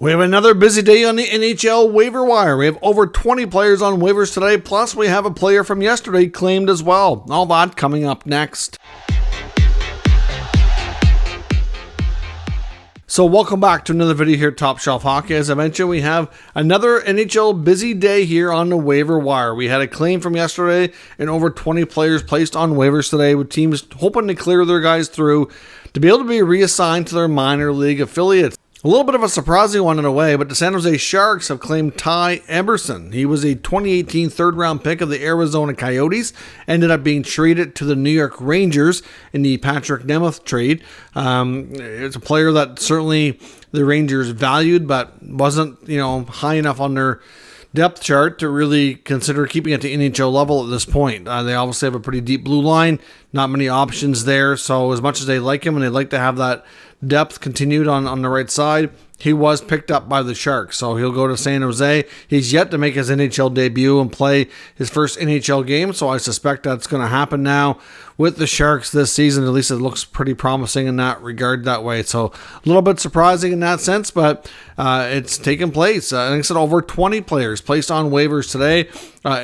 We have another busy day on the NHL waiver wire. We have over 20 players on waivers today, plus we have a player from yesterday claimed as well. All that coming up next. So welcome back to another video here at Top Shelf Hockey. As I mentioned, we have another NHL busy day here on the waiver wire. We had a claim from yesterday and over 20 players placed on waivers today, with teams hoping to clear their guys through to be able to be reassigned to their minor league affiliates. A little bit of a surprising one in a way, but the San Jose Sharks have claimed Ty Emerson. He was a 2018 third-round pick of the Arizona Coyotes, ended up being traded to the New York Rangers in the Patrick Nemeth trade. It's a player that certainly the Rangers valued, but wasn't, high enough on their depth chart to really consider keeping it to NHL level at this point. They obviously have a pretty deep blue line, not many options there, so as much as they like him and they'd like to have that depth continued on the right side, he was picked up by the Sharks, so he'll go to San Jose. He's yet to make his NHL debut and play his first NHL game, so I suspect that's going to happen now with the Sharks this season. At least it looks pretty promising in that regard that way. So a little bit surprising in that sense, but it's taken place. Like I said, over 20 players placed on waivers today,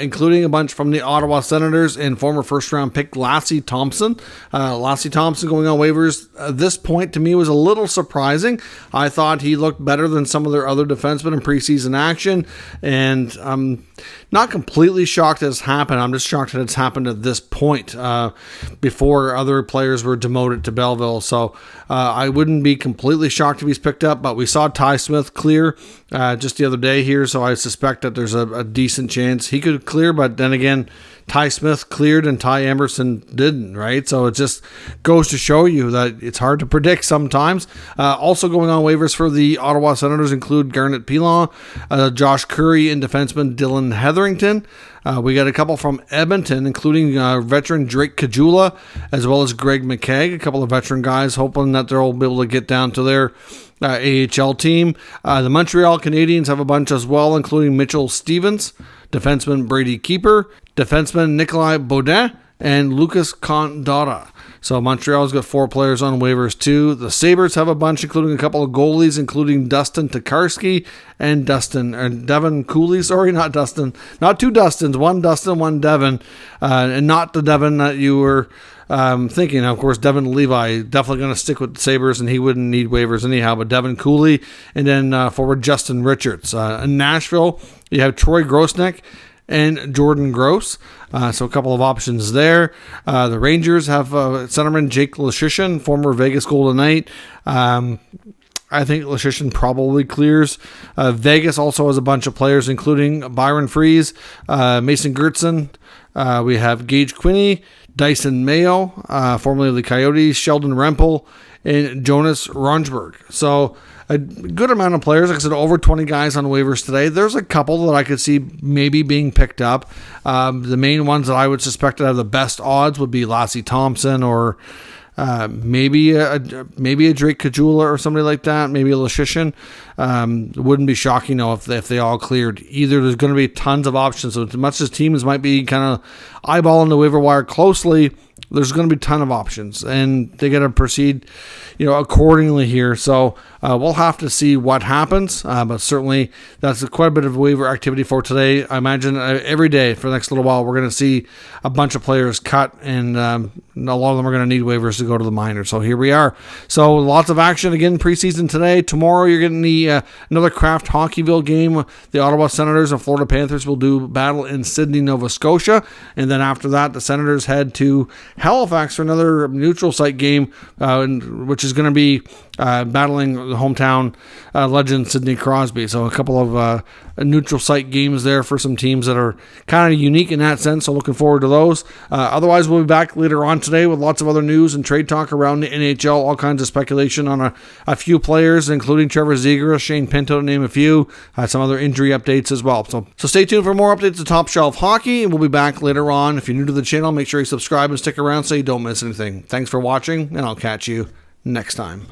including a bunch from the Ottawa Senators and former first-round pick Lassie Thompson. Lassie Thompson going on waivers at this point to me was a little surprising. I thought he looked better than some of their other defensemen in preseason action, and I'm not completely shocked that it's happened. I'm just shocked that it's happened at this point before other players were demoted to Belleville. So I wouldn't be completely shocked if he's picked up, but we saw Ty Smith clear just the other day here, so I suspect that there's a decent chance he could clear, but then again, Ty Smith cleared and Ty Emerson didn't, right? So it just goes to show you that it's hard to predict sometimes. Also going on waivers for the Ottawa Senators include Garnet Pilon, Josh Curry, and defenseman Dylan Hetherington. We got a couple from Edmonton, including veteran Drake Caggiula, as well as Greg McKegg, a couple of veteran guys, hoping that they'll be able to get down to their AHL team. The Montreal Canadiens have a bunch as well, including Mitchell Stevens, defenseman Brady Keeper, defenseman Nikolai Baudin, and Lucas Condotta. So Montreal's got 4 players on waivers too. The Sabres have a bunch, including a couple of goalies, including Dustin Tokarski and Devin Cooley. Sorry, not Dustin. Not two Dustins. One Dustin, one Devin. And not the Devin that you were thinking. Of course, Devin Levi definitely going to stick with the Sabres, and he wouldn't need waivers anyhow. But Devin Cooley, and then forward Justin Richards. In Nashville, you have Troy Grosnick and Jordan Gross. So a couple of options there. The Rangers have centerman Jake Leschyshyn, former Vegas Golden Knight. I think Leschyshyn probably clears. Vegas also has a bunch of players, including Byron Freese, Mason Gertson. We have Gage Quinney, Dyson Mayo, formerly of the Coyotes, Sheldon Rempel, and Jonas Ronsberg. So a good amount of players. Like I said, over 20 guys on waivers today. There's a couple that I could see maybe being picked up. The main ones that I would suspect to have the best odds would be Lassie Thompson, or maybe a Drake Caggiula or somebody like that. Maybe a Leschyshyn. Wouldn't be shocking if they all cleared. Either there's going to be tons of options. So as much as teams might be kind of eyeballing the waiver wire closely, there's going to be a ton of options, and they got to proceed, accordingly here. So we'll have to see what happens, but certainly that's quite a bit of waiver activity for today. I imagine every day for the next little while, we're going to see a bunch of players cut, and a lot of them are going to need waivers to go to the minors. So here we are. So lots of action again preseason today. Tomorrow you're getting the another Kraft Hockeyville game. The Ottawa Senators and Florida Panthers will do battle in Sydney, Nova Scotia, and then after that, the Senators head to Halifax for another neutral site game, which is going to be battling the hometown legend Sidney Crosby. So a couple of neutral site games there for some teams that are kind of unique in that sense. So looking forward to those. Otherwise, we'll be back later on today with lots of other news and trade talk around the NHL. All kinds of speculation on a few players, including Trevor Zegras, Shane Pinto, to name a few. Some other injury updates as well. So stay tuned for more updates to Top Shelf Hockey, and we'll be back later on. If you're new to the channel, make sure you subscribe and stick around so you don't miss anything. Thanks for watching, and I'll catch you next time.